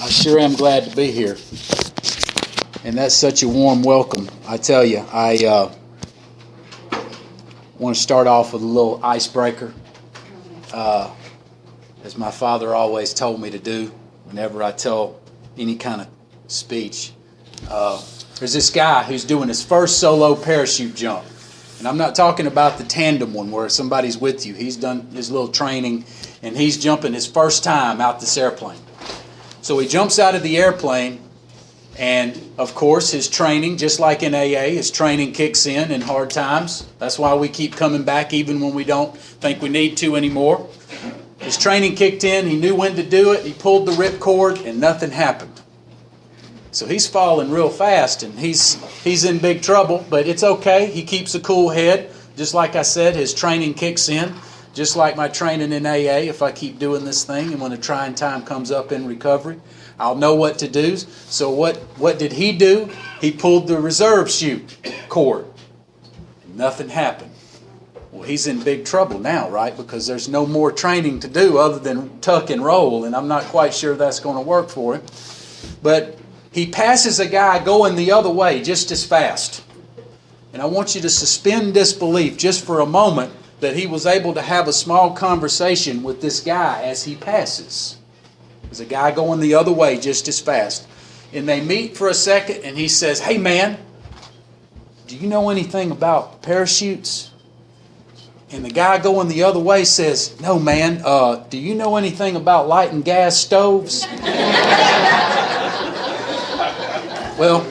I sure am glad to be here. And that's such a warm welcome. I tell you, I want to start off with a little icebreaker. As my father always told me to do whenever I tell any kind of speech. There's this guy who's doing his first solo parachute jump. And I'm not talking about the tandem one where somebody's with you. He's done his little training and he's jumping his first time out this airplane. So he jumps out of the airplane, and of course his training, just like in AA, his training kicks in hard times. That's why we keep coming back even when we don't think we need to anymore. His training kicked in, he knew when to do it, he pulled the ripcord, and nothing happened. So he's falling real fast, and he's in big trouble, but it's okay. He keeps a cool head. Just like I said, his training kicks in. Just like my training in AA, if I keep doing this thing, and when a trying time comes up in recovery, I'll know what to do. So what did he do? He pulled the reserve chute cord. Nothing happened. Well, he's in big trouble now, right? Because there's no more training to do other than tuck and roll, and I'm not quite sure that's going to work for him. But he passes a guy going the other way just as fast. And I want you to suspend disbelief just for a moment that he was able to have a small conversation with this guy as he passes. There's a guy going the other way just as fast. And they meet for a second, and he says, "Hey man, do you know anything about parachutes?" And the guy going the other way says, "No man, do you know anything about lighting gas stoves?" Well,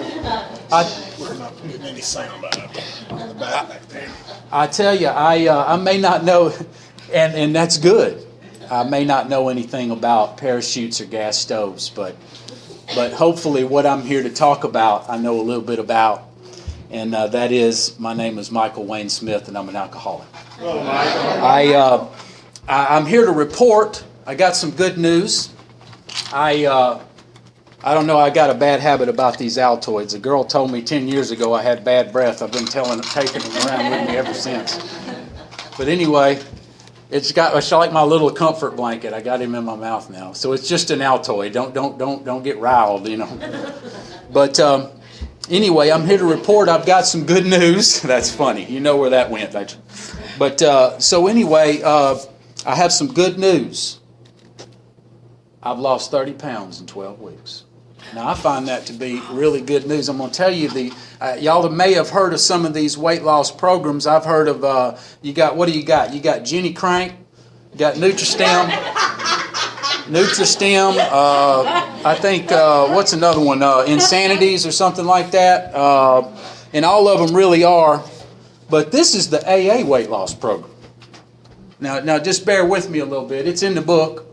we're not getting any sound out of the back there. I tell you, I may not know, and that's good. I may not know anything about parachutes or gas stoves, but hopefully what I'm here to talk about, I know a little bit about, and that is, my name is Michael Wayne Smith, and I'm an alcoholic. I'm here to report. I got some good news. I don't know, I got a bad habit about these Altoids. A girl told me 10 years ago I had bad breath. I've been taking them around with me ever since. But anyway, it's like my little comfort blanket. I got him in my mouth now. So it's just an Altoid. Don't get riled, you know. But anyway, I'm here to report I've got some good news. That's funny. You know where that went. But so anyway, I have some good news. I've lost 30 pounds in 12 weeks. Now, I find that to be really good news. I'm going to tell you, y'all may have heard of some of these weight loss programs. I've heard of, what do you got? You got Jenny Crank, you got Nutristem, I think, what's another one? Insanities or something like that. And all of them really are. But this is the AA weight loss program. Now just bear with me a little bit. It's in the book.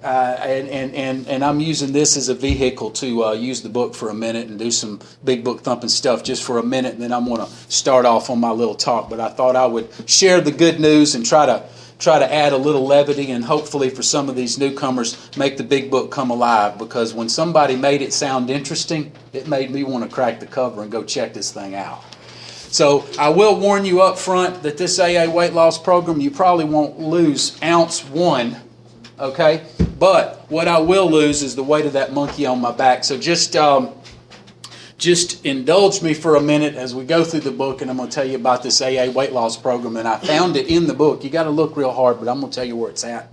And I'm using this as a vehicle to use the book for a minute and do some big book thumping stuff just for a minute, and then I'm going to start off on my little talk. But I thought I would share the good news and try to add a little levity, and hopefully for some of these newcomers make the big book come alive, because when somebody made it sound interesting, it made me want to crack the cover and go check this thing out. So I will warn you up front that this AA weight loss program, you probably won't lose ounce one. Okay, but what I will lose is the weight of that monkey on my back. So just indulge me for a minute as we go through the book, and I'm going to tell you about this AA weight loss program. And I found it in the book. You got to look real hard, but I'm going to tell you where it's at.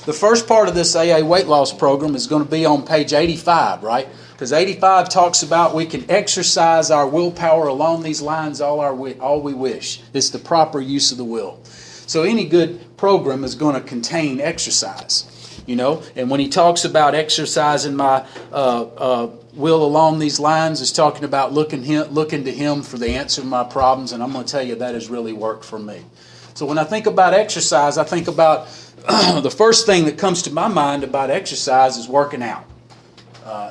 The first part of this AA weight loss program is going to be on page 85, right? Because 85 talks about we can exercise our willpower along these lines all we wish. It's the proper use of the will. So any good program is going to contain exercise, you know. And when he talks about exercising my will along these lines, he's talking about looking to him for the answer to my problems. And I'm going to tell you that has really worked for me. So when I think about exercise, I think about the first thing that comes to my mind about exercise is working out.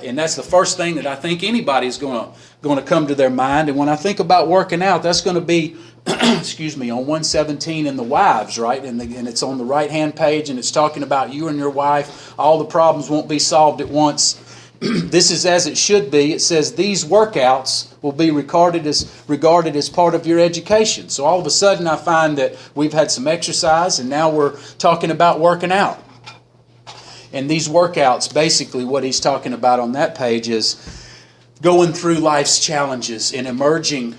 And that's the first thing that I think anybody's going to come to their mind. And when I think about working out, that's going to be on 117 in the wives, right? And it's on the right-hand page, and it's talking about you and your wife. All the problems won't be solved at once. This is as it should be. It says these workouts will be regarded as part of your education. So all of a sudden I find that we've had some exercise, and now we're talking about working out. And these workouts, basically what he's talking about on that page is going through life's challenges and emerging,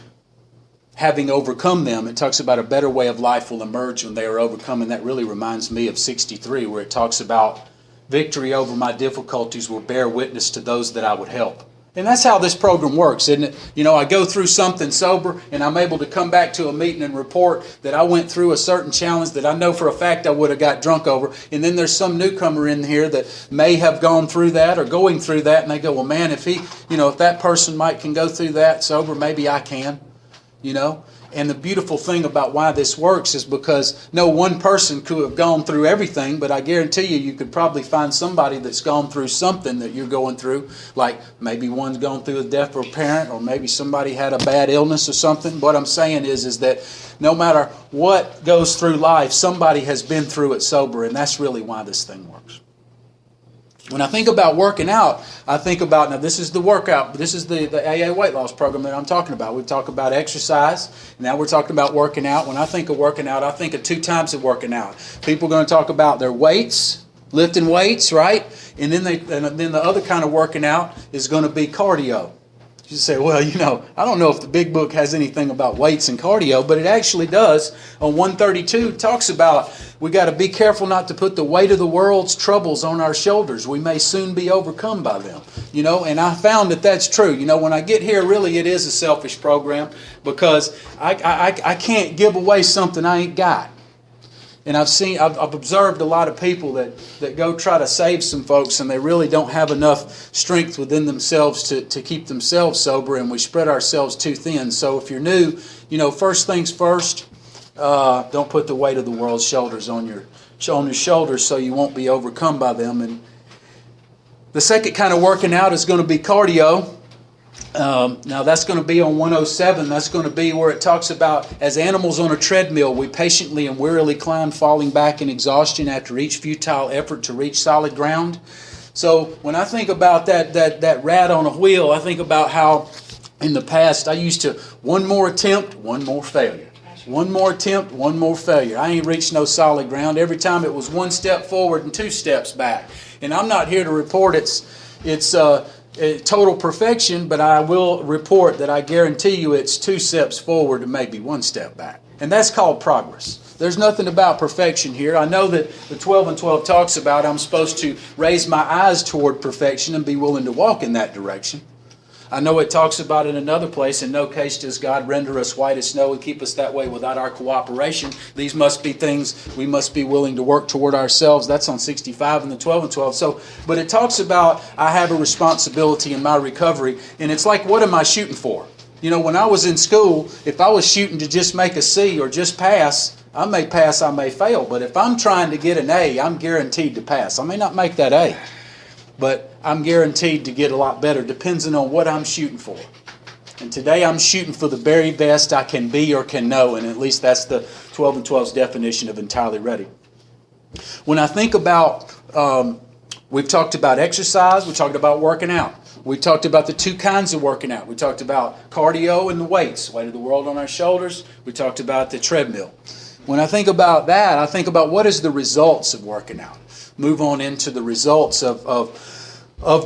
having overcome them. It talks about a better way of life will emerge when they are overcome. And that really reminds me of 63, where it talks about victory over my difficulties will bear witness to those that I would help. And that's how this program works, isn't it? You know, I go through something sober and I'm able to come back to a meeting and report that I went through a certain challenge that I know for a fact I would have got drunk over. And then there's some newcomer in here that may have gone through that or going through that, and they go, well, man, if that person can go through that sober, maybe I can, you know. And the beautiful thing about why this works is because no one person could have gone through everything, but I guarantee you could probably find somebody that's gone through something that you're going through, like maybe one's gone through the death of a parent, or maybe somebody had a bad illness or something. What I'm saying is that no matter what goes through life, somebody has been through it sober, and that's really why this thing works. When I think about working out, I think about, now this is the workout, this is the AA weight loss program that I'm talking about. We've talked about exercise, now we're talking about working out. When I think of working out, I think of two types of working out. People are going to talk about their weights, lifting weights, right? And then the other kind of working out is going to be cardio. You say, well, I don't know if the big book has anything about weights and cardio, but it actually does. On 132, it talks about we got to be careful not to put the weight of the world's troubles on our shoulders. We may soon be overcome by them. And I found that that's true. When I get here, really it is a selfish program because I can't give away something I ain't got. And I've observed a lot of people that go try to save some folks, and they really don't have enough strength within themselves to keep themselves sober, and we spread ourselves too thin. So if you're new, first things first, don't put the weight of the world's shoulders on your shoulders so you won't be overcome by them. And the second kind of working out is going to be cardio. Now that's going to be on 107. That's going to be where it talks about, as animals on a treadmill, we patiently and wearily climb, falling back in exhaustion after each futile effort to reach solid ground. So when I think about that rat on a wheel, I think about how in the past I used to, one more attempt, one more failure. One more attempt, one more failure. I ain't reached no solid ground. Every time it was one step forward and two steps back. And I'm not here to report it's total perfection, but I will report that I guarantee you it's two steps forward and maybe one step back. And that's called progress. There's nothing about perfection here. I know that the 12 and 12 talks about I'm supposed to raise my eyes toward perfection and be willing to walk in that direction. I know it talks about in another place, in no case does God render us white as snow and keep us that way without our cooperation. These must be things we must be willing to work toward ourselves. That's on 65 in the 12 and 12. So, but it talks about I have a responsibility in my recovery, and it's like, what am I shooting for? When I was in school, if I was shooting to just make a C or just pass, I may pass, I may fail. But if I'm trying to get an A, I'm guaranteed to pass. I may not make that A, but I'm guaranteed to get a lot better, depending on what I'm shooting for. And today I'm shooting for the very best I can be or can know, and at least that's the 12 and 12's definition of entirely ready. When I think about, we've talked about exercise, we talked about working out. We talked about the two kinds of working out. We talked about cardio and the weights, weight of the world on our shoulders. We talked about the treadmill. When I think about that, I think about what is the results of working out. Move on into the results of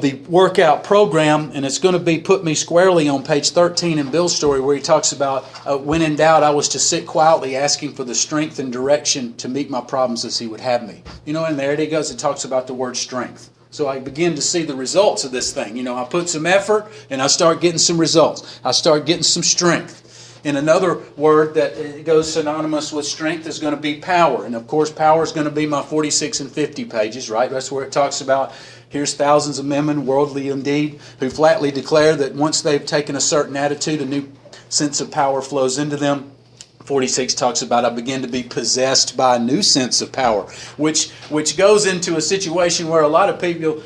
the workout program, and it's going to be put me squarely on page 13 in Bill's story, where he talks about when in doubt I was to sit quietly asking for the strength and direction to meet my problems as he would have me. And there he goes, it talks about the word strength. So I begin to see the results of this thing. I put some effort and I start getting some results. I start getting some strength. And another word that goes synonymous with strength is going to be power. And of course, power is going to be my 46 and 50 pages, right? That's where it talks about, here's thousands of men, worldly indeed, who flatly declare that once they've taken a certain attitude, a new sense of power flows into them. 46 talks about I begin to be possessed by a new sense of power, which goes into a situation where a lot of people,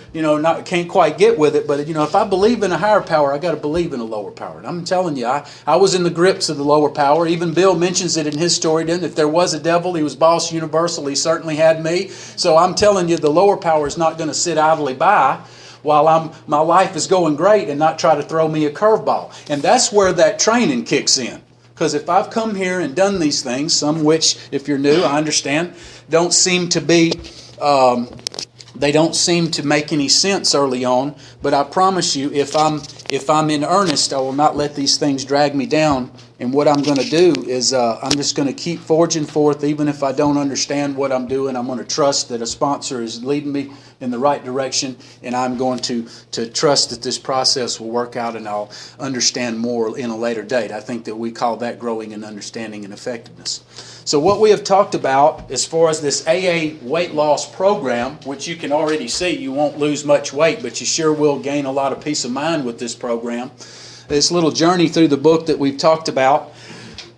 can't quite get with it. But, if I believe in a higher power, I got to believe in a lower power. And I'm telling you, I was in the grips of the lower power. Even Bill mentions it in his story, didn't it? If there was a devil, he was boss universal. He certainly had me. So I'm telling you, the lower power is not going to sit idly by while my life is going great and not try to throw me a curveball. And that's where that training kicks in. Because if I've come here and done these things, some which, if you're new, I understand, don't seem to be, They don't seem to make any sense early on, but I promise you, if I'm in earnest, I will not let these things drag me down. And what I'm going to do is I'm just going to keep forging forth, even if I don't understand what I'm doing. I'm going to trust that a sponsor is leading me in the right direction, and I'm going to trust that this process will work out, and I'll understand more in a later date. I think that we call that growing in understanding and effectiveness. So what we have talked about as far as this AA weight loss program, which you can already see you won't lose much weight, but you sure will gain a lot of peace of mind with this program. This little journey through the book that we've talked about,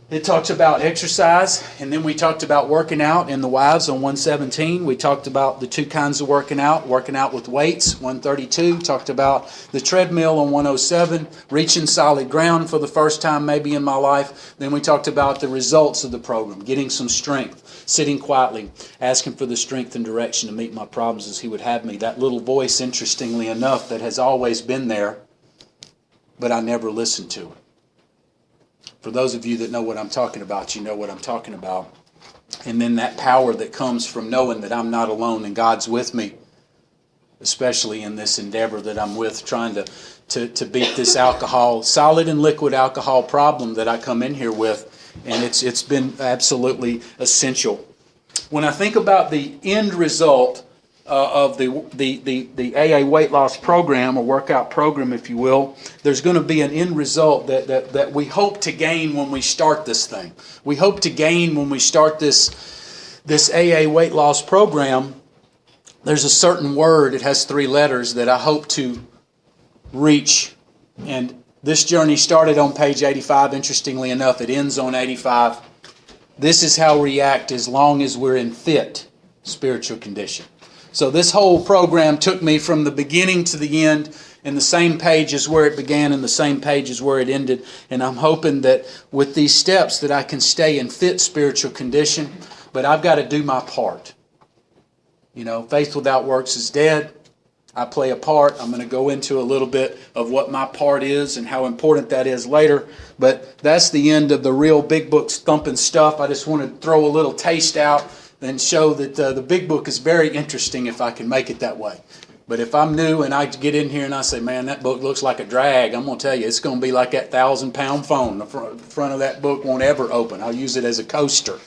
it talks about exercise, and then we talked about working out in the Wives on 117. We talked about the two kinds of working out with weights, 132. Talked about the treadmill on 107, reaching solid ground for the first time maybe in my life. Then we talked about the results of the program, getting some strength, sitting quietly, asking for the strength and direction to meet my problems as He would have me. That little voice, interestingly enough, that has always been there, but I never listened to it. For those of you that know what I'm talking about, you know what I'm talking about. And then that power that comes from knowing that I'm not alone and God's with me, especially in this endeavor that I'm with, trying to beat this alcohol, solid and liquid alcohol problem that I come in here with. And it's been absolutely essential. When I think about the end result of the AA weight loss program, or workout program, if you will, there's going to be an end result that we hope to gain when we start this thing. We hope to gain when we start this AA weight loss program. There's a certain word, it has 3 letters, that I hope to reach. And this journey started on page 85. Interestingly enough, it ends on 85. This is how we react as long as we're in fit spiritual condition. So this whole program took me from the beginning to the end, and the same page is where it began and the same page is where it ended. And I'm hoping that with these steps that I can stay in fit spiritual condition, but I've got to do my part. You know, faith without works is dead. I play a part. I'm going to go into a little bit of what my part is and how important that is later. But that's the end of the real big book thumping stuff. I just want to throw a little taste out and show that the big book is very interesting if I can make it that way. But if I'm new and I get in here and I say, man, that book looks like a drag, I'm going to tell you, it's going to be like that 1,000-pound phone. The front of that book won't ever open. I'll use it as a coaster.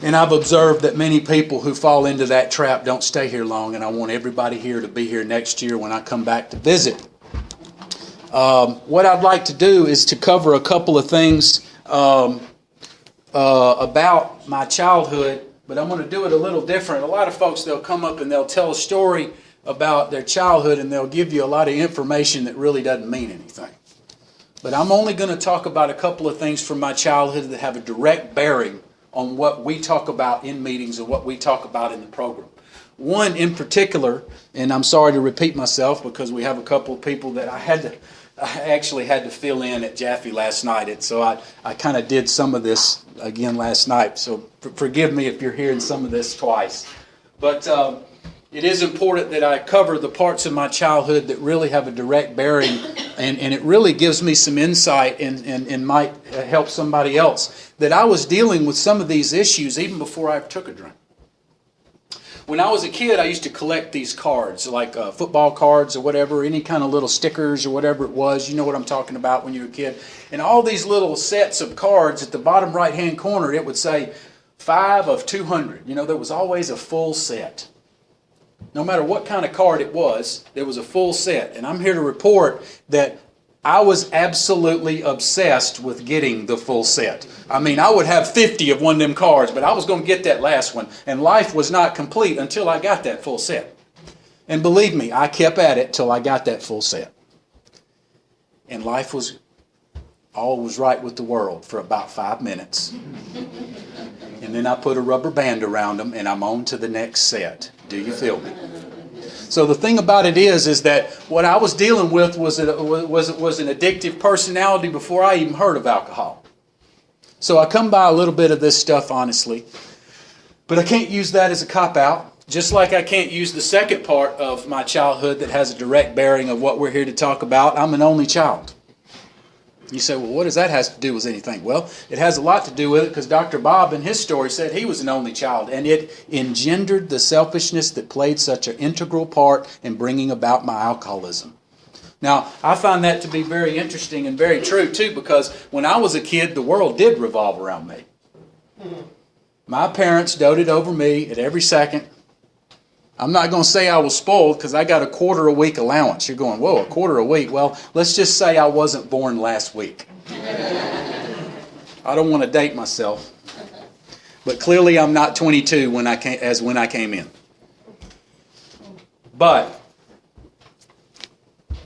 And I've observed that many people who fall into that trap don't stay here long, and I want everybody here to be here next year when I come back to visit. What I'd like to do is to cover a couple of things about my childhood, but I'm going to do it a little different. A lot of folks, they'll come up and they'll tell a story about their childhood, and they'll give you a lot of information that really doesn't mean anything. But I'm only going to talk about a couple of things from my childhood that have a direct bearing on what we talk about in meetings and what we talk about in the program. One in particular, and I'm sorry to repeat myself because we have a couple of people that I actually had to fill in at Jaffe last night. So I kind of did some of this again last night. So forgive me if you're hearing some of this twice. But it is important that I cover the parts of my childhood that really have a direct bearing, and it really gives me some insight and might help somebody else. That I was dealing with some of these issues even before I took a drink. When I was a kid, I used to collect these cards, like football cards or whatever, any kind of little stickers or whatever it was. You know what I'm talking about when you're a kid. And all these little sets of cards, at the bottom right-hand corner, it would say 5 of 200. You know, there was always a full set. No matter what kind of card it was, there was a full set. And I'm here to report that I was absolutely obsessed with getting the full set. I mean, I would have 50 of one of them cards, but I was going to get that last one. And life was not complete until I got that full set. And believe me, I kept at it till I got that full set. And life was all was right with the world for about 5 minutes. And then I put a rubber band around them and I'm on to the next set. Do you feel me? So the thing about it is that what I was dealing with was an addictive personality before I even heard of alcohol. So I come by a little bit of this stuff honestly, but I can't use that as a cop-out, just like I can't use the second part of my childhood that has a direct bearing of what we're here to talk about. I'm an only child. You say, well, what does that have to do with anything? Well, it has a lot to do with it because Dr. Bob in his story said he was an only child, and it engendered the selfishness that played such an integral part in bringing about my alcoholism. Now, I find that to be very interesting and very true, too, because when I was a kid, the world did revolve around me. My parents doted over me at every second. I'm not going to say I was spoiled because I got a quarter a week allowance. You're going, whoa, a quarter a week? Well, let's just say I wasn't born last week. I don't want to date myself. But clearly I'm not 22 when I came in. But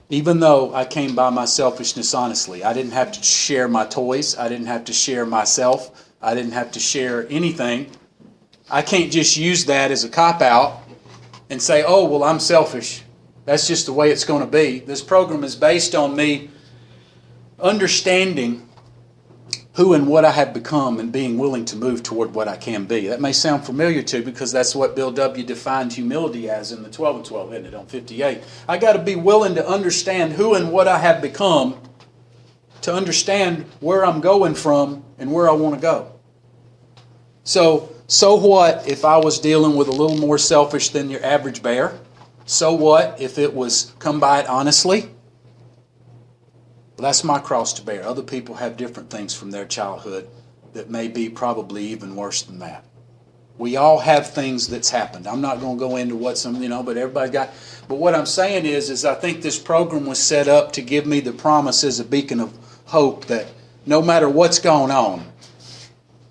even though I came by my selfishness honestly, I didn't have to share my toys. I didn't have to share myself. I didn't have to share anything. I can't just use that as a cop-out and say, oh, well, I'm selfish. That's just the way it's going to be. This program is based on me understanding who and what I have become and being willing to move toward what I can be. That may sound familiar to you because that's what Bill W. defined humility as in the 12 and 12, isn't it, on 58. I got to be willing to understand who and what I have become to understand where I'm going from and where I want to go. So what if I was dealing with a little more selfish than your average bear? So what if it was come by it honestly? Well, that's my cross to bear. Other people have different things from their childhood that may be probably even worse than that. We all have things that's happened. I'm not going to go into what some, but everybody got. But what I'm saying is I think this program was set up to give me the promise as a beacon of hope that no matter what's going on,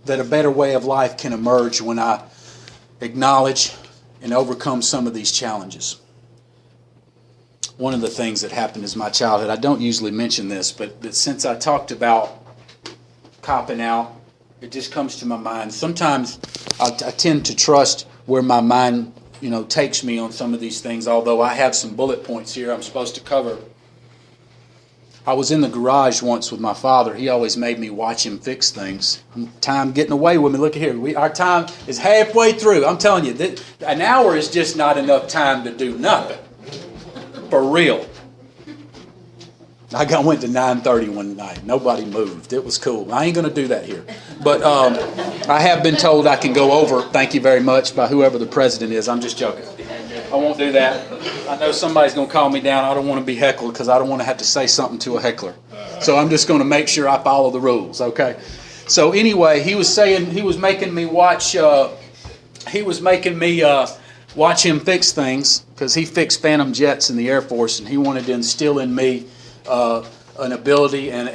that a better way of life can emerge when I acknowledge and overcome some of these challenges. One of the things that happened is my childhood. I don't usually mention this, but since I talked about copping out, it just comes to my mind. Sometimes I tend to trust where my mind, takes me on some of these things, although I have some bullet points here I'm supposed to cover. I was in the garage once with my father. He always made me watch him fix things. Time getting away with me. Look at here. Our time is halfway through. I'm telling you, an hour is just not enough time to do nothing. For real. I went to 9:30 one night. Nobody moved. It was cool. I ain't going to do that here. But I have been told I can go over, thank you very much, by whoever the president is. I'm just joking. I won't do that. I know somebody's going to call me down. I don't want to be heckled because I don't want to have to say something to a heckler. So I'm just going to make sure I follow the rules, okay? So anyway, he was making me watch watch him fix things because he fixed Phantom jets in the Air Force, and he wanted to instill in me an ability and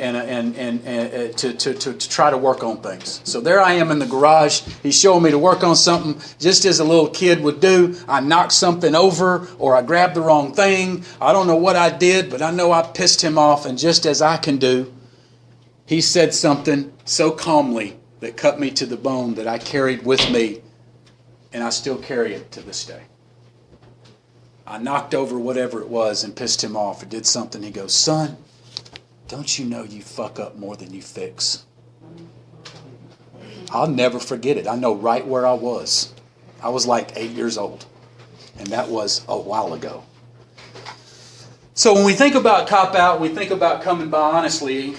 to try to work on things. So there I am in the garage. He's showing me to work on something just as a little kid would do. I knocked something over or I grabbed the wrong thing. I don't know what I did, but I know I pissed him off. And just as I can do, he said something so calmly that cut me to the bone that I carried with me, and I still carry it to this day. I knocked over whatever it was and pissed him off or did something. He goes, son, don't you know you fuck up more than you fix? I'll never forget it. I know right where I was. I was like 8 years old. And that was a while ago. So when we think about cop-out, we think about coming by honestly, and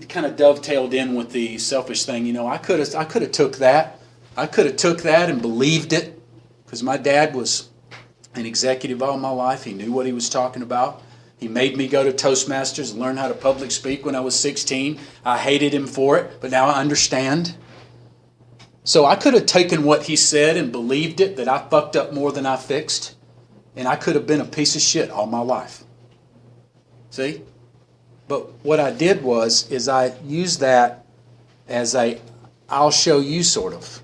kind of dovetailed in with the selfish thing. I could have took that. I could have took that and believed it because my dad was an executive all my life. He knew what he was talking about. He made me go to Toastmasters and learn how to public speak when I was 16. I hated him for it, but now I understand. So I could have taken what he said and believed it, that I fucked up more than I fixed, and I could have been a piece of shit all my life. See? But what I did is I used that as I'll show you sort of.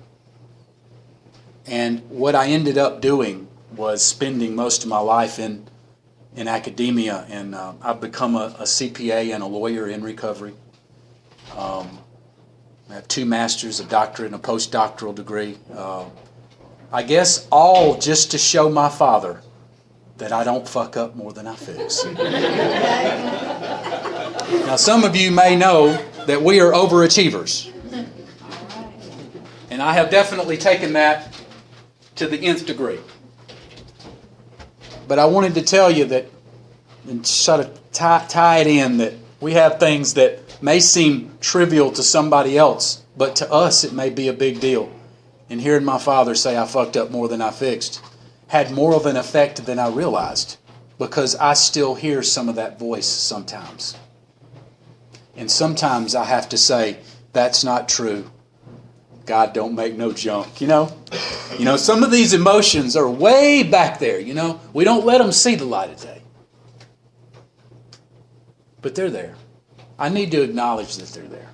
And what I ended up doing was spending most of my life in academia, and I've become a CPA and a lawyer in recovery. I have 2 masters, a doctorate, and a postdoctoral degree. I guess all just to show my father that I don't fuck up more than I fix. Now, some of you may know that we are overachievers. And I have definitely taken that to the nth degree. But I wanted to tell you that, and try to tie it in, that we have things that may seem trivial to somebody else, but to us it may be a big deal. And hearing my father say I fucked up more than I fixed had more of an effect than I realized, because I still hear some of that voice sometimes. And sometimes I have to say, that's not true. God don't make no junk, you know? Some of these emotions are way back there, We don't let them see the light of day. But they're there. I need to acknowledge that they're there.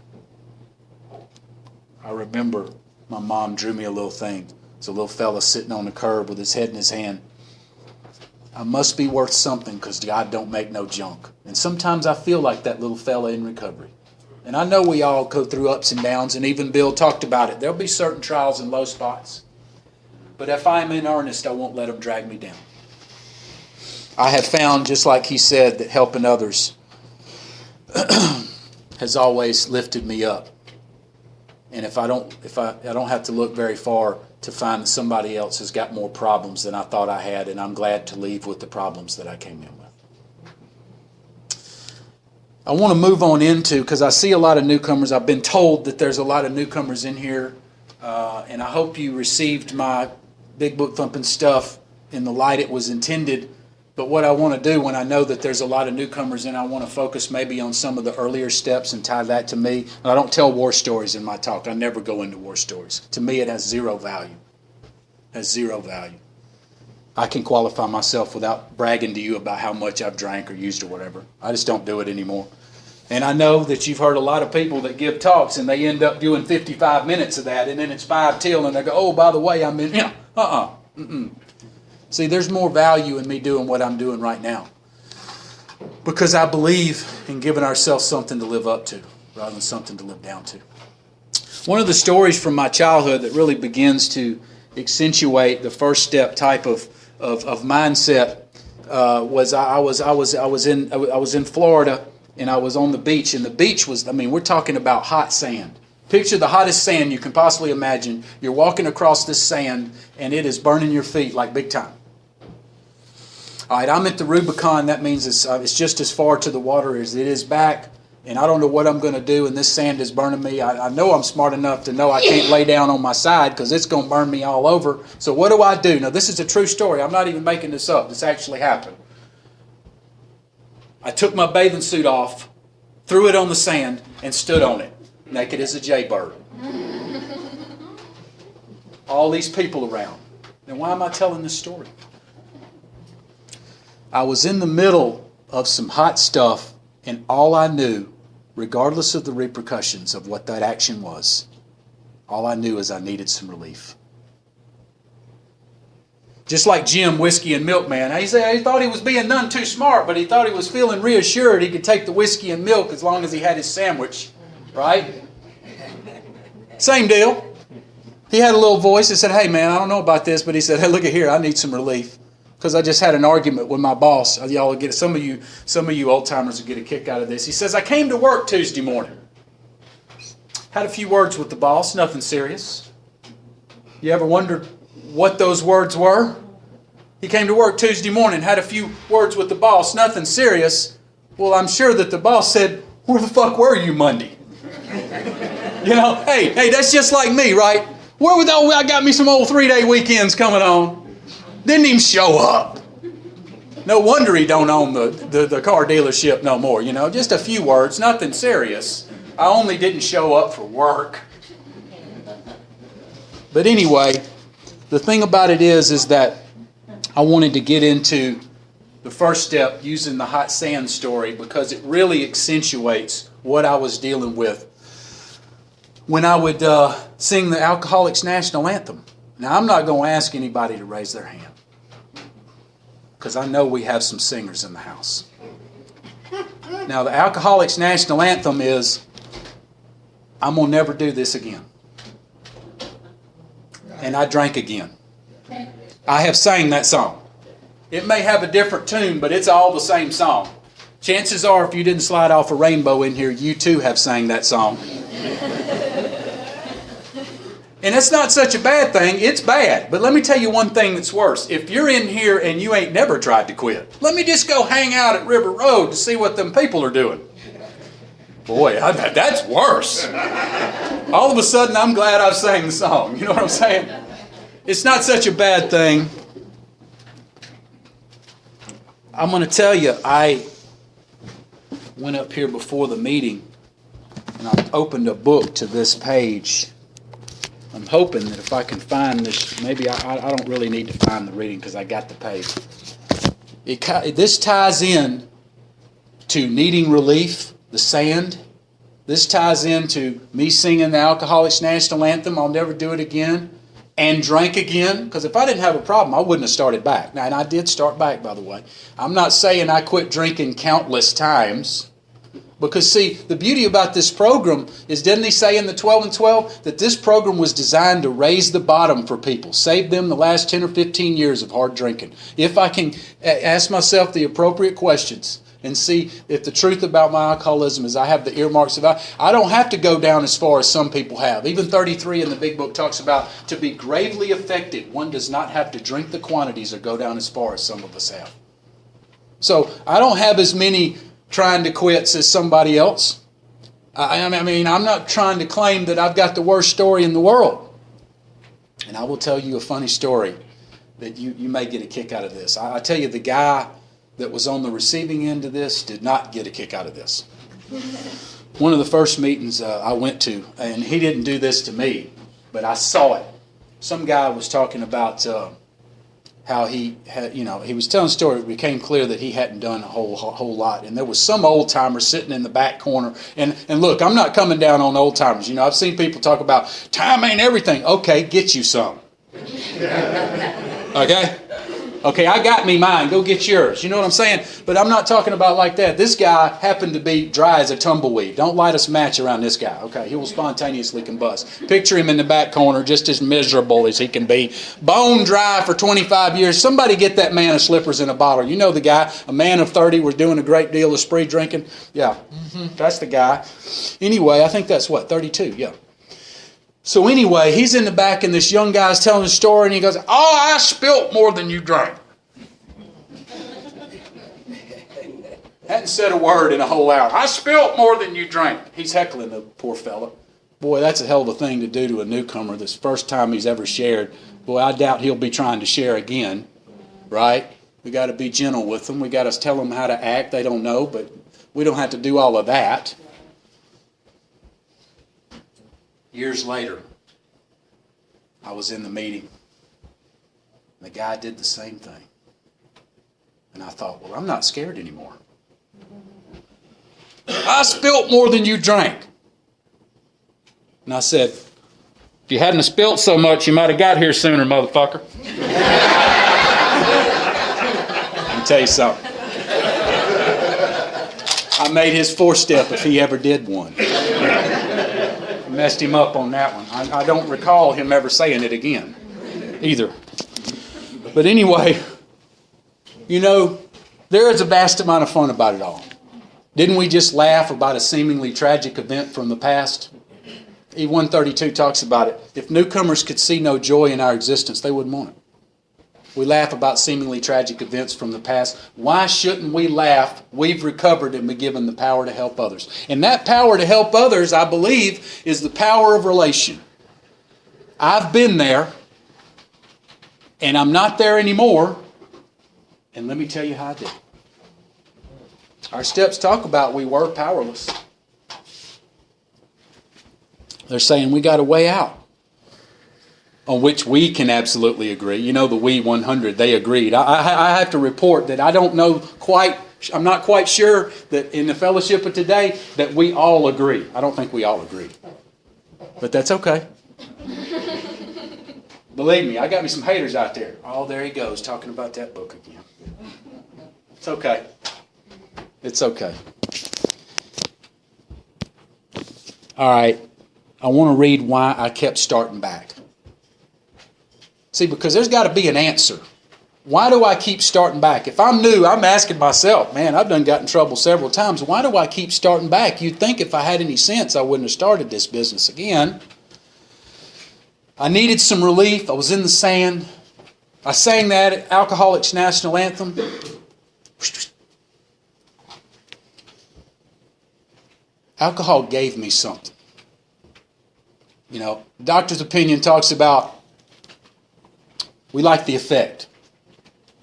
I remember my mom drew me a little thing. It's a little fella sitting on the curb with his head in his hand. I must be worth something because God don't make no junk. And sometimes I feel like that little fella in recovery. And I know we all go through ups and downs, and even Bill talked about it. There'll be certain trials and low spots. But if I'm in earnest, I won't let them drag me down. I have found, just like he said, that helping others has always lifted me up. And if I don't have to look very far to find that somebody else has got more problems than I thought I had, and I'm glad to leave with the problems that I came in with. I want to move on into, because I see a lot of newcomers. I've been told that there's a lot of newcomers in here, and I hope you received my big book thumping stuff in the light it was intended. But what I want to do when I know that there's a lot of newcomers in, I want to focus maybe on some of the earlier steps and tie that to me. I don't tell war stories in my talk. I never go into war stories. To me, it has zero value. It has zero value. I can qualify myself without bragging to you about how much I've drank or used or whatever. I just don't do it anymore. And I know that you've heard a lot of people that give talks and they end up doing 55 minutes of that, and then it's 5 till, and they go, oh, by the way, I'm in, See, there's more value in me doing what I'm doing right now, because I believe in giving ourselves something to live up to rather than something to live down to. One of the stories from my childhood that really begins to accentuate the first step type of mindset was I was in Florida, and I was on the beach, and the beach was, we're talking about hot sand. Picture the hottest sand you can possibly imagine. You're walking across this sand, and it is burning your feet like big time. All right, I'm at the Rubicon. That means it's just as far to the water as it is back, and I don't know what I'm going to do, and this sand is burning me. I know I'm smart enough to know I can't lay down on my side because it's going to burn me all over. So what do? Now, this is a true story. I'm not even making this up. This actually happened. I took my bathing suit off, threw it on the sand, and stood on it, naked as a jaybird. All these people around. Now, why am I telling this story? I was in the middle of some hot stuff, and all I knew, regardless of the repercussions of what that action was, all I knew is I needed some relief. Just like Jim, Whiskey and Milk Man. He said he thought he was being none too smart, but he thought he was feeling reassured he could take the whiskey and milk as long as he had his sandwich. Right? Same deal. He had a little voice that said, hey man, I don't know about this, but he said, hey, look at here, I need some relief. Because I just had an argument with my boss. Y'all will get, some of you old timers will get a kick out of this. He says, I came to work Tuesday morning. Had a few words with the boss, nothing serious. You ever wondered what those words were? He came to work Tuesday morning, had a few words with the boss, nothing serious. Well, I'm sure that the boss said, where the fuck were you Monday? Hey, that's just like me, right? I got me some old 3-day weekends coming on. Didn't even show up. No wonder he don't own the car dealership no more, Just a few words, nothing serious. I only didn't show up for work. But anyway, the thing about it is that I wanted to get into the first step using the hot sand story because it really accentuates what I was dealing with when I would sing the Alcoholics National Anthem. Now, I'm not going to ask anybody to raise their hand because I know we have some singers in the house. Now, the Alcoholics National Anthem is, I'm going to never do this again. And I drank again. I have sang that song. It may have a different tune, but it's all the same song. Chances are, if you didn't slide off a rainbow in here, you too have sang that song. And it's not such a bad thing. It's bad. But let me tell you one thing that's worse. If you're in here and you ain't never tried to quit, let me just go hang out at River Road to see what them people are doing. Boy, that's worse. All of a sudden, I'm glad I've sang the song. You know what I'm saying? It's not such a bad thing. I'm going to tell you, I went up here before the meeting and I opened a book to this page. I'm hoping that if I can find this, maybe I don't really need to find the reading because I got the page. This ties in to needing relief, the sand. This ties into me singing the Alcoholics National Anthem, I'll Never Do It Again, and drank again. Because if I didn't have a problem, I wouldn't have started back. Now, and I did start back, by the way. I'm not saying I quit drinking countless times. Because, see, the beauty about this program is, didn't he say in the 12 and 12 that this program was designed to raise the bottom for people, save them the last 10 or 15 years of hard drinking. If I can ask myself the appropriate questions and see if the truth about my alcoholism is I have the earmarks of I don't have to go down as far as some people have. Even 33 in the big book talks about to be gravely affected, one does not have to drink the quantities or go down as far as some of us have. So I don't have as many trying to quit as somebody else. I mean, I'm not trying to claim that I've got the worst story in the world. And I will tell you a funny story that you may get a kick out of this. I tell you, the guy that was on the receiving end of this did not get a kick out of this. One of the first meetings I went to, and he didn't do this to me, but I saw it. Some guy was talking about how he had, he was telling a story. It became clear that he hadn't done a whole lot. And there was some old timer sitting in the back corner. And look, I'm not coming down on old timers. I've seen people talk about time ain't everything. Okay, get you some. Okay? Okay, I got me mine. Go get yours. You know what I'm saying? But I'm not talking about like that. This guy happened to be dry as a tumbleweed. Don't light us a match around this guy. Okay, he will spontaneously combust. Picture him in the back corner, just as miserable as he can be. Bone dry for 25 years. Somebody get that man a slippers in a bottle. You know the guy, a man of 30, was doing a great deal of spree drinking. Yeah, that's the guy. Anyway, I think that's 32, yeah. So anyway, he's in the back and this young guy's telling the story and he goes, I spilt more than you drank. Hadn't said a word in a whole hour. I spilt more than you drank. He's heckling the poor fella. Boy, that's a hell of a thing to do to a newcomer. This first time he's ever shared. Boy, I doubt he'll be trying to share again. Right? We got to be gentle with them. We got to tell them how to act. They don't know, but we don't have to do all of that. Years later, I was in the meeting. The guy did the same thing. And I thought, well, I'm not scared anymore. I spilt more than you drank. And I said, if you hadn't spilt so much, you might have got here sooner, motherfucker. Let me tell you something. I made his four-step if he ever did one. Messed him up on that one. I don't recall him ever saying it again either. But anyway, there is a vast amount of fun about it all. Didn't we just laugh about a seemingly tragic event from the past? E132 talks about it. If newcomers could see no joy in our existence, they wouldn't want it. We laugh about seemingly tragic events from the past. Why shouldn't we laugh? We've recovered and been given the power to help others. And that power to help others, I believe, is the power of relation. I've been there, and I'm not there anymore. And let me tell you how I did. Our steps talk about we were powerless. They're saying we got a way out, on which we can absolutely agree. The we 100, they agreed. I have to report that I don't know quite, I'm not quite sure that in the fellowship of today that we all agree. I don't think we all agree. But that's okay. Believe me, I got me some haters out there. Oh, there he goes, talking about that book again. It's okay. It's okay. All right. I want to read why I kept starting back. See, because there's got to be an answer. Why do I keep starting back? If I'm new, I'm asking myself, man, I've done got in trouble several times. Why do I keep starting back? You'd think if I had any sense, I wouldn't have started this business again. I needed some relief. I was in the sand. I sang that Alcoholics National Anthem. Alcohol gave me something. You know, doctor's opinion talks about we like the effect.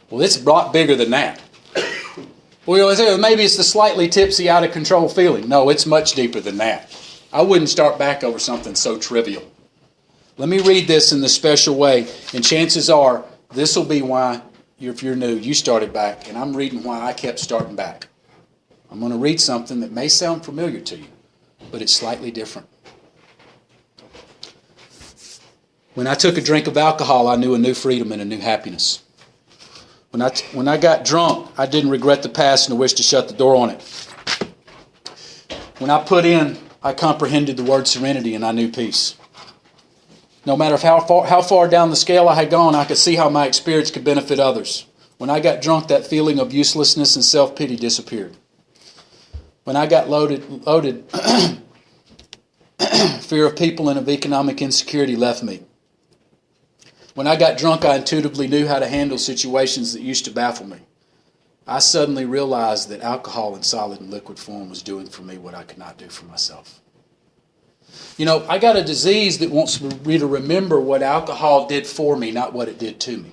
Well, it's a lot bigger than that. Well, maybe it's the slightly tipsy, out of control feeling. No, it's much deeper than that. I wouldn't start back over something so trivial. Let me read this in the special way, and chances are this will be why, if you're new, you started back, and I'm reading why I kept starting back. I'm going to read something that may sound familiar to you, but it's slightly different. When I took a drink of alcohol, I knew a new freedom and a new happiness. When I got drunk, I didn't regret the past nor wish to shut the door on it. When I put in, I comprehended the word serenity and I knew peace. No matter how far down the scale I had gone, I could see how my experience could benefit others. When I got drunk, that feeling of uselessness and self-pity disappeared. When I got loaded, fear of people and of economic insecurity left me. When I got drunk, I intuitively knew how to handle situations that used to baffle me. I suddenly realized that alcohol in solid and liquid form was doing for me what I could not do for myself. You know, I got a disease that wants me to remember what alcohol did for me, not what it did to me.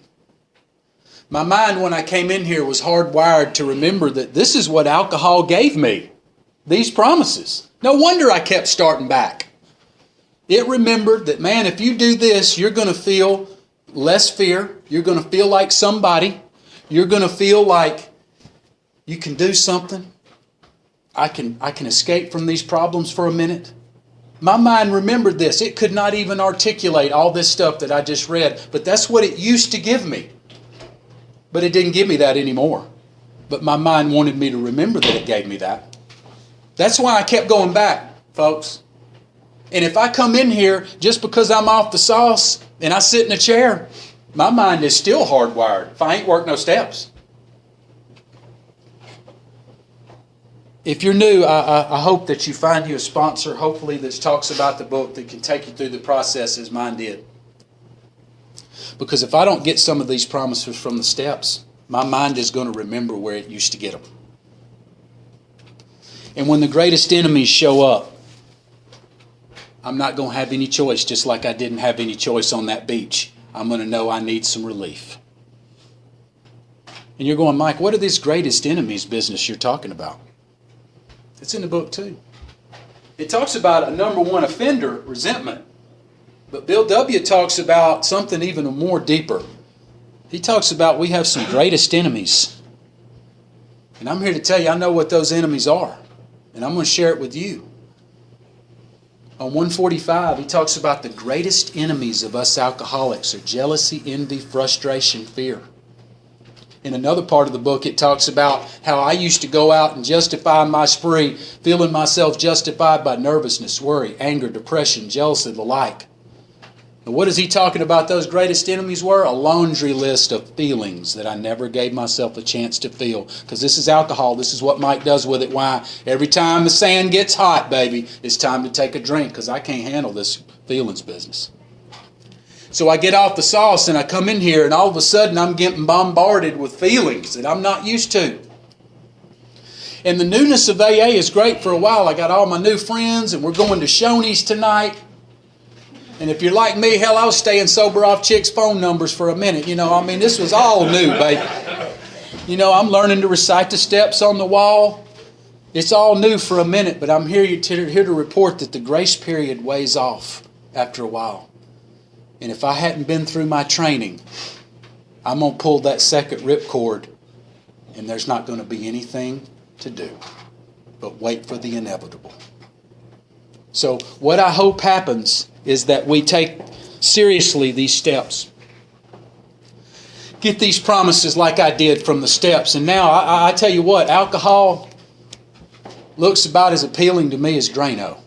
My mind, when I came in here, was hardwired to remember that this is what alcohol gave me, these promises. No wonder I kept starting back. It remembered that, man, if you do this, you're going to feel less fear. You're going to feel like somebody. You're going to feel like you can do something. I can escape from these problems for a minute. My mind remembered this. It could not even articulate all this stuff that I just read, but that's what it used to give me. But it didn't give me that anymore. But my mind wanted me to remember that it gave me that. That's why I kept going back, folks. And if I come in here just because I'm off the sauce and I sit in a chair, my mind is still hardwired if I ain't worked no steps. If you're new, I hope that you find you a sponsor, hopefully, that talks about the book that can take you through the process as mine did. Because if I don't get some of these promises from the steps, my mind is going to remember where it used to get them. And when the greatest enemies show up, I'm not going to have any choice, just like I didn't have any choice on that beach. I'm going to know I need some relief. And you're going, Mike, what are these greatest enemies business you're talking about? It's in the book too. It talks about a number one offender, resentment. But Bill W. talks about something even more deeper. He talks about we have some greatest enemies. And I'm here to tell you, I know what those enemies are. And I'm going to share it with you. On 145, he talks about the greatest enemies of us alcoholics are jealousy, envy, frustration, fear. In another part of the book, it talks about how I used to go out and justify my spree, feeling myself justified by nervousness, worry, anger, depression, jealousy, the like. And what is he talking about those greatest enemies were? A laundry list of feelings that I never gave myself a chance to feel. Because this is alcohol. This is what Mike does with it. Why? Every time the sand gets hot, baby, it's time to take a drink because I can't handle this feelings business. So I get off the sauce and I come in here and all of a sudden I'm getting bombarded with feelings that I'm not used to. And the newness of AA is great for a while. I got all my new friends and we're going to Shoney's tonight. And if you're like me, hell, I was staying sober off chicks' phone numbers for a minute. You know, I mean, this was all new, baby. You know, I'm learning to recite the steps on the wall. It's all new for a minute, but I'm here to report that the grace period weighs off after a while. And if I hadn't been through my training, I'm going to pull that second ripcord and there's not going to be anything to do but wait for the inevitable. So what I hope happens is that we take seriously these steps. Get these promises like I did from the steps. And now I tell you what, alcohol looks about as appealing to me as Drano.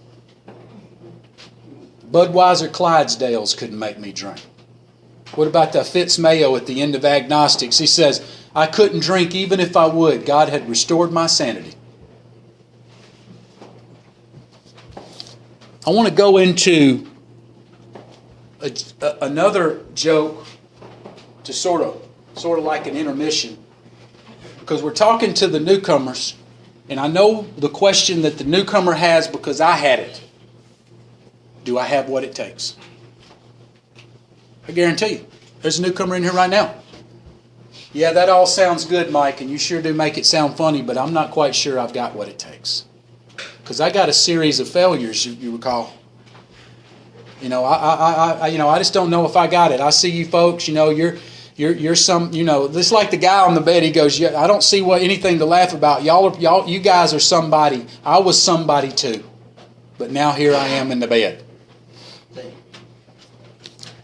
Budweiser Clydesdales couldn't make me drink. What about the Fitz-Mayo at the end of Agnostics? He says, I couldn't drink even if I would. God had restored my sanity. I want to go into another joke to sort of like an intermission, because we're talking to the newcomers And I know the question that the newcomer has because I had it. Do I have what it takes? I guarantee you, there's a newcomer in here right now. Yeah, that all sounds good, Mike, and you sure do make it sound funny, but I'm not quite sure I've got what it takes. Because I got a series of failures, you recall. I just don't know if I got it. I see you folks, you're some, this like the guy on the bed. He goes, yeah, I don't see anything to laugh about. You guys are somebody. I was somebody too, but now here I am in the bed.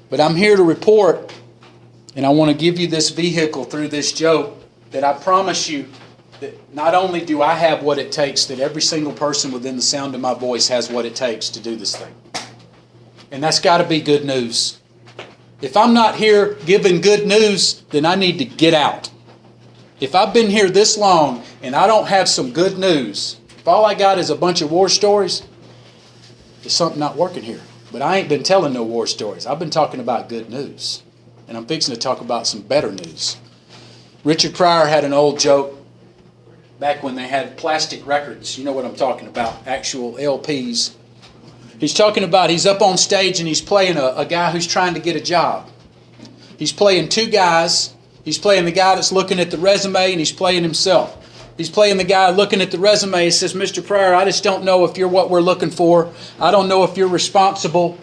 But I'm here to report, and I want to give you this vehicle through this joke that I promise you that not only do I have what it takes, that every single person within the sound of my voice has what it takes to do this thing. And that's got to be good news. If I'm not here giving good news, then I need to get out. If I've been here this long and I don't have some good news, if all I got is a bunch of war stories, there's something not working here. But I ain't been telling no war stories. I've been talking about good news. And I'm fixing to talk about some better news. Richard Pryor had an old joke back when they had plastic records. You know what I'm talking about, actual LPs. He's talking about he's up on stage and he's playing a guy who's trying to get a job. He's playing two guys. He's playing the guy that's looking at the resume and he's playing himself. He's playing the guy looking at the resume. He says, Mr. Pryor, I just don't know if you're what we're looking for. I don't know if you're responsible.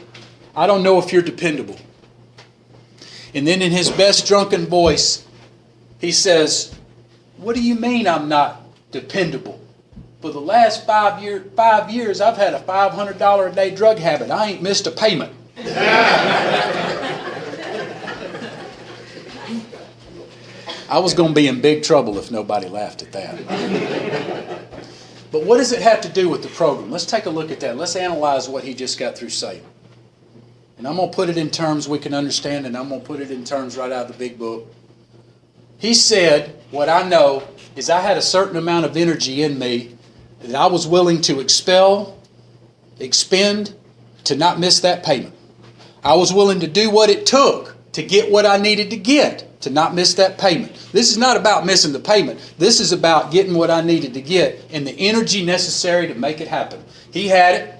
I don't know if you're dependable. And then in his best drunken voice, he says, what do you mean I'm not dependable? For the last 5 years, I've had a $500 a day drug habit. I ain't missed a payment. I was going to be in big trouble if nobody laughed at that. But what does it have to do with the program? Let's take a look at that. Let's analyze what he just got through saying. And I'm going to put it in terms we can understand, and I'm going to put it in terms right out of the big book. He said, what I know is I had a certain amount of energy in me that I was willing to expend to not miss that payment. I was willing to do what it took to get what I needed to get to not miss that payment. This is not about missing the payment. This is about getting what I needed to get and the energy necessary to make it happen. He had it.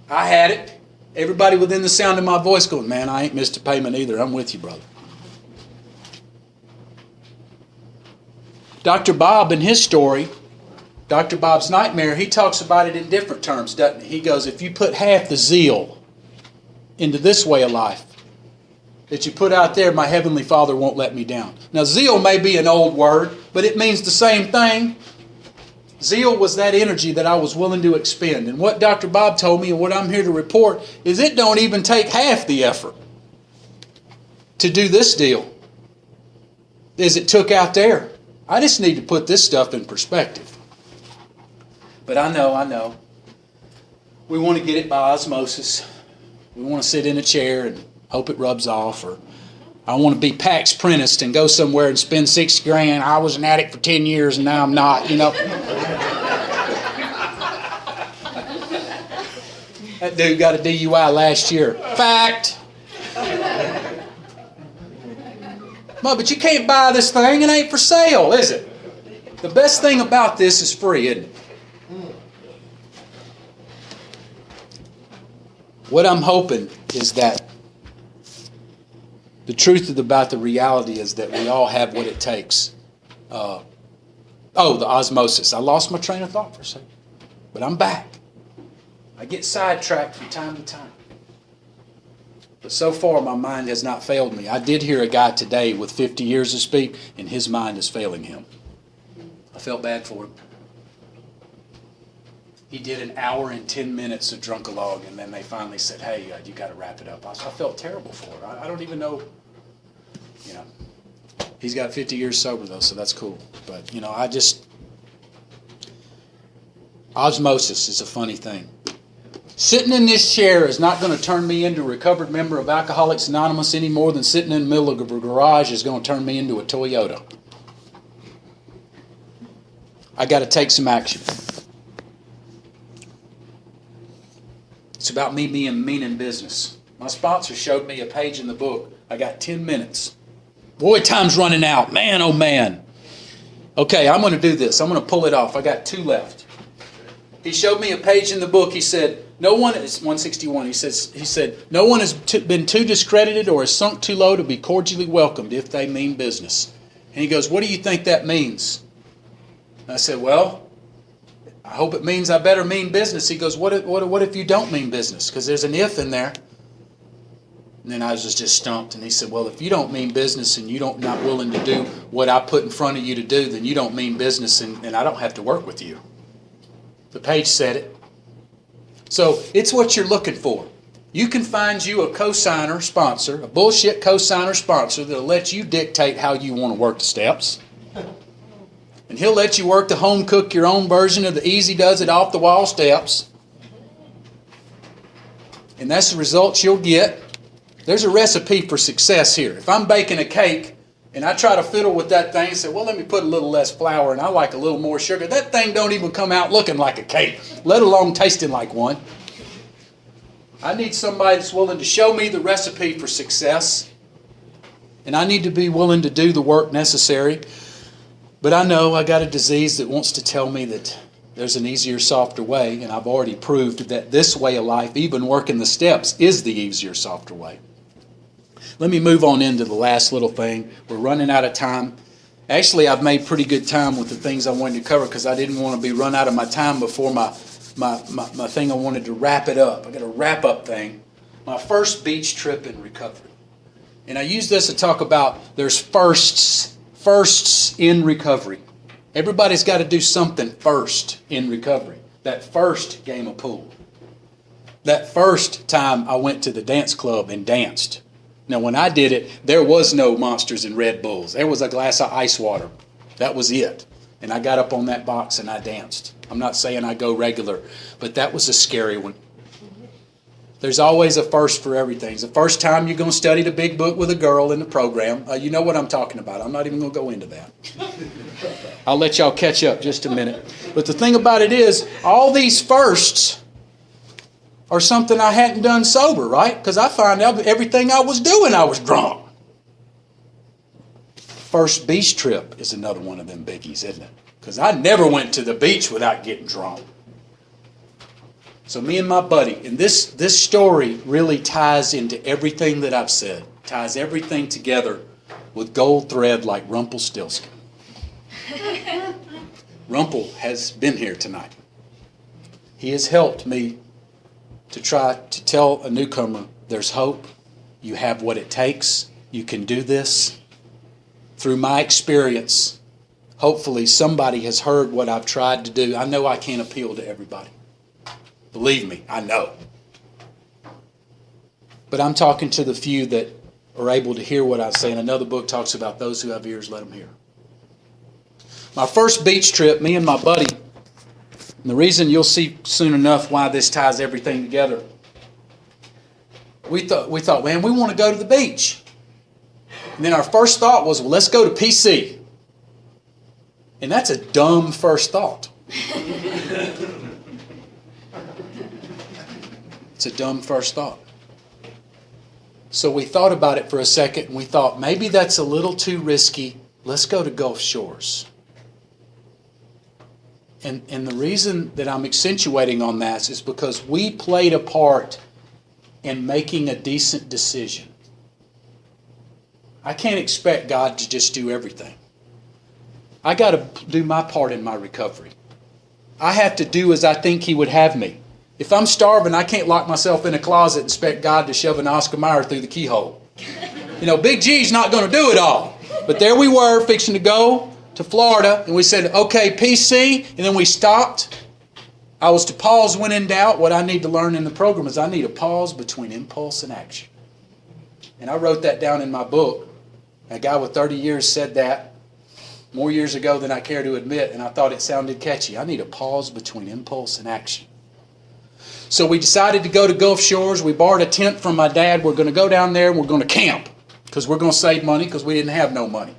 I had it. Everybody within the sound of my voice going, man, I ain't missed a payment either. I'm with you, brother. Dr. Bob, in his story, Dr. Bob's Nightmare, he talks about it in different terms, doesn't he? He goes, if you put half the zeal into this way of life that you put out there, my Heavenly Father won't let me down. Now, zeal may be an old word, but it means the same thing. Zeal was that energy that I was willing to expend. And what Dr. Bob told me and what I'm here to report is it don't even take half the effort to do this deal as it took out there. I just need to put this stuff in perspective. But I know. We want to get it by osmosis. We want to sit in a chair and hope it rubs off. Or I want to be Pax Prenticed and go somewhere and spend $60,000. I was an addict for 10 years and now I'm not, That dude got a DUI last year. Fact. But you can't buy this thing. It ain't for sale, is it? The best thing about this is free, isn't it? What I'm hoping is that the truth about the reality is that we all have what it takes. The osmosis. I lost my train of thought for a second. But I'm back. I get sidetracked from time to time. But so far, my mind has not failed me. I did hear a guy today with 50 years to speak, and his mind is failing him. I felt bad for him. He did an hour and 10 minutes of Drunkalog, and then they finally said, hey, you got to wrap it up. I felt terrible for it. I don't even know, He's got 50 years sober, though, so that's cool. But, osmosis is a funny thing. Sitting in this chair is not going to turn me into a recovered member of Alcoholics Anonymous any more than sitting in the middle of a garage is going to turn me into a Toyota. I got to take some action. It's about me being mean in business. My sponsor showed me a page in the book. I got 10 minutes. Boy, time's running out. Man, oh man. Okay, I'm going to do this. I'm going to pull it off. I got 2 left. He showed me a page in the book. He said, no one is 161. He said, no one has been too discredited or has sunk too low to be cordially welcomed if they mean business. And he goes, what do you think that means? And I said, well, I hope it means I better mean business. He goes, what if you don't mean business? Because there's an if in there. And then I was just stumped. And he said, well, if you don't mean business and you're not willing to do what I put in front of you to do, then you don't mean business and I don't have to work with you. The page said it. So it's what you're looking for. You can find you a co-signer sponsor, a bullshit co-signer sponsor that'll let you dictate how you want to work the steps. And he'll let you work the home cook your own version of the easy does it off the wall steps. And that's the results you'll get. There's a recipe for success here. If I'm baking a cake and I try to fiddle with that thing and say, well, let me put a little less flour and I like a little more sugar, that thing don't even come out looking like a cake, let alone tasting like one. I need somebody that's willing to show me the recipe for success. And I need to be willing to do the work necessary. But I know I got a disease that wants to tell me that there's an easier, softer way. And I've already proved that this way of life, even working the steps, is the easier, softer way. Let me move on into the last little thing. We're running out of time. Actually, I've made pretty good time with the things I wanted to cover because I didn't want to be run out of my time before my thing. I wanted to wrap it up. I got a wrap-up thing. My first beach trip in recovery. And I use this to talk about there's firsts in recovery. Everybody's got to do something first in recovery. That first game of pool. That first time I went to the dance club and danced. Now, when I did it, there was no Monsters and Red Bulls. There was a glass of ice water. That was it. And I got up on that box and I danced. I'm not saying I go regular, but that was a scary one. There's always a first for everything. It's the first time you're going to study the big book with a girl in the program. You know what I'm talking about. I'm not even going to go into that. I'll let y'all catch up just a minute. But the thing about it is, all these firsts or something I hadn't done sober, right? Because I found out everything I was doing, I was drunk. First beach trip is another one of them biggies, isn't it? Because I never went to the beach without getting drunk. So me and my buddy, and this story really ties into everything that I've said, ties everything together with gold thread like Rumpelstiltskin. Rumpel has been here tonight. He has helped me to try to tell a newcomer there's hope, you have what it takes, you can do this. Through my experience, hopefully somebody has heard what I've tried to do. I know I can't appeal to everybody. Believe me, I know. But I'm talking to the few that are able to hear what I say. And another book talks about those who have ears, let them hear. My first beach trip, me and my buddy, and the reason you'll see soon enough why this ties everything together. We thought, man, we want to go to the beach. And then our first thought was, well, let's go to PC. And that's a dumb first thought. It's a dumb first thought. So we thought about it for a second and we thought, maybe that's a little too risky. Let's go to Gulf Shores. And the reason that I'm accentuating on that is because we played a part in making a decent decision. I can't expect God to just do everything. I got to do my part in my recovery. I have to do as I think He would have me. If I'm starving, I can't lock myself in a closet and expect God to shove an Oscar Mayer through the keyhole. You know, Big G's not going to do it all. But there we were, fixing to go to Florida, and we said, okay, PC, and then we stopped. I was to pause when in doubt. What I need to learn in the program is I need a pause between impulse and action. And I wrote that down in my book. A guy with 30 years said that more years ago than I care to admit, and I thought it sounded catchy. I need a pause between impulse and action. So we decided to go to Gulf Shores. We borrowed a tent from my dad. We're going to go down there and we're going to camp because we're going to save money because we didn't have no money.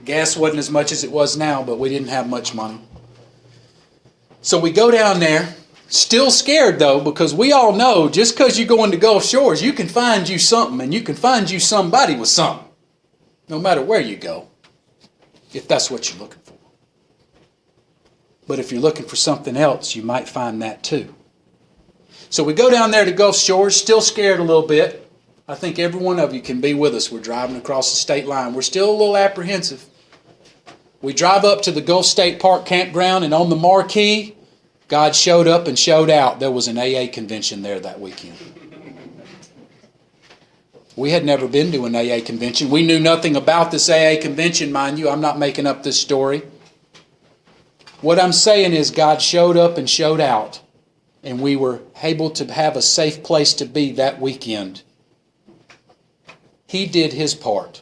Gas wasn't as much as it was now, but we didn't have much money. So we go down there, still scared though, because we all know just because you go into Gulf Shores, you can find you something and you can find you somebody with something, no matter where you go. if that's what you're looking for. But if you're looking for something else, you might find that too. So we go down there to Gulf Shores, still scared a little bit. I think every one of you can be with us. We're driving across the state line. We're still a little apprehensive. We drive up to the Gulf State Park campground, and on the marquee, God showed up and showed out. There was an AA convention there that weekend. We had never been to an AA convention. We knew nothing about this AA convention, mind you. I'm not making up this story. What I'm saying is God showed up and showed out, and we were able to have a safe place to be that weekend. He did his part,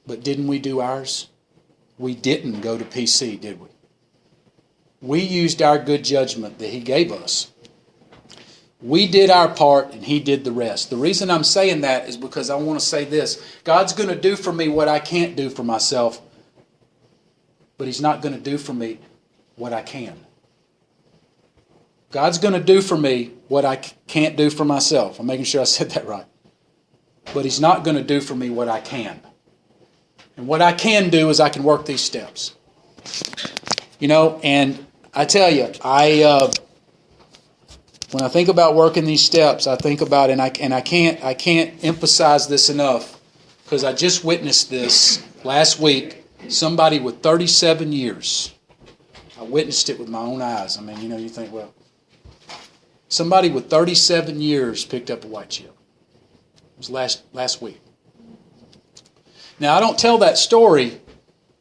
but didn't we do ours? We didn't go to PC, did we? We used our good judgment that He gave us. We did our part and He did the rest. The reason I'm saying that is because I want to say this. God's going to do for me what I can't do for myself, but He's not going to do for me what I can. God's going to do for me what I can't do for myself. I'm making sure I said that right. But He's not going to do for me what I can. And what I can do is I can work these steps. You know, and I tell you, when I think about working these steps, I think about it, and I can't emphasize this enough, because I just witnessed this last week. Somebody with 37 years. I witnessed it with my own eyes. I mean, you know, you think, well, somebody with 37 years picked up a white chip. It was last week. Now, I don't tell that story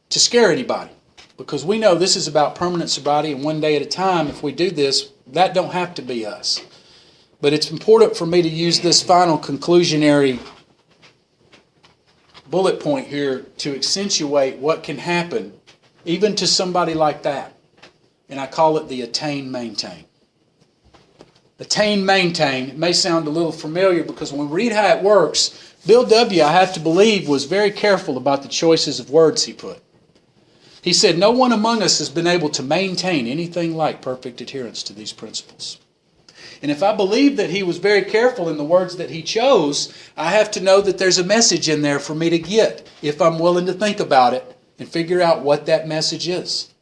to scare anybody, because we know this is about permanent sobriety and one day at a time. If we do this, that don't have to be us. But it's important for me to use this final conclusionary bullet point here to accentuate what can happen even to somebody like that. And I call it the attain, maintain. Attain, maintain. It may sound a little familiar because when we read how it works, Bill W., I have to believe, was very careful about the choices of words he put. He said, no one among us has been able to maintain anything like perfect adherence to these principles. And if I believe that he was very careful in the words that he chose, I have to know that there's a message in there for me to get if I'm willing to think about it and figure out what that message is.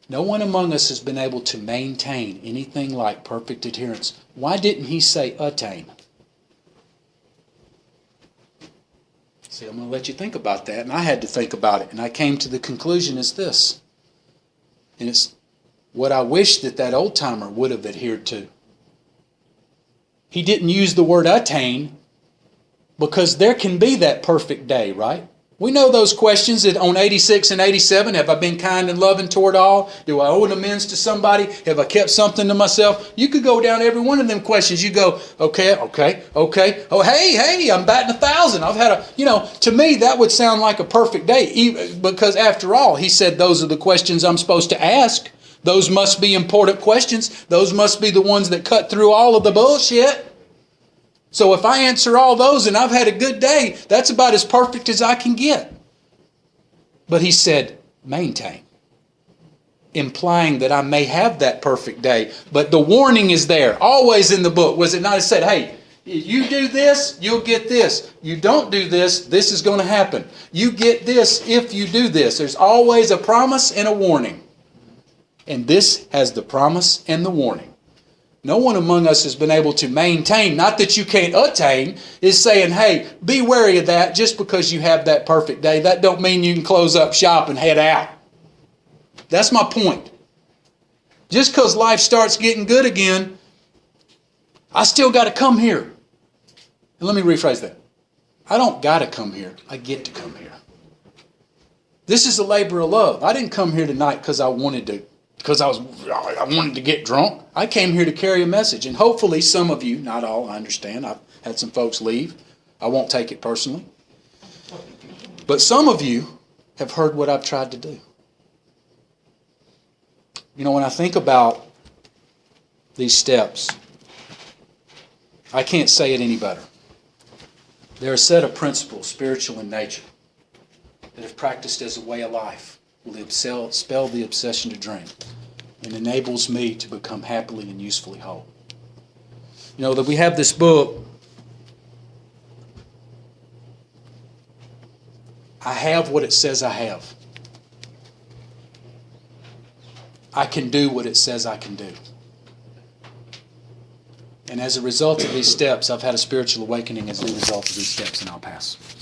No one among us has been able to maintain anything like perfect adherence. Why didn't he say attain? See, I'm going to let you think about that, and I had to think about it, and I came to the conclusion is this, and it's what I wish that old-timer would have adhered to. He didn't use the word attain because there can be that perfect day, right? We know those questions that on 86 and 87, have I been kind and loving toward all? Do I owe an amends to somebody? Have I kept something to myself? You could go down every one of them questions. You go, okay. Oh, hey, I'm batting 1,000. I've had to me that would sound like a perfect day, because after all, he said those are the questions I'm supposed to ask. Those must be important questions. Those must be the ones that cut through all of the bullshit. So if I answer all those and I've had a good day, that's about as perfect as I can get. But he said, maintain, implying that I may have that perfect day. But the warning is there, always in the book. Was it not? It said, hey, you do this, you'll get this. You don't do this, this is going to happen. You get this if you do this. There's always a promise and a warning. And this has the promise and the warning. No one among us has been able to maintain, not that you can't attain, is saying, hey, be wary of that. Just because you have that perfect day, that don't mean you can close up shop and head out. That's my point. Just because life starts getting good again, I still got to come here. And let me rephrase that. I don't got to come here. I get to come here. This is a labor of love. I didn't come here tonight because I wanted to. Because I wanted to get drunk. I came here to carry a message. And hopefully some of you, not all, I understand. I've had some folks leave. I won't take it personally. But some of you have heard what I've tried to do. You know, when I think about these steps, I can't say it any better. They're a set of principles, spiritual in nature, that if practiced as a way of life, will expel the obsession to drink and enables me to become happily and usefully whole. You know, that we have this book. I have what it says I have. I can do what it says I can do. And as a result of these steps, I've had a spiritual awakening as a result of these steps, and I'll pass.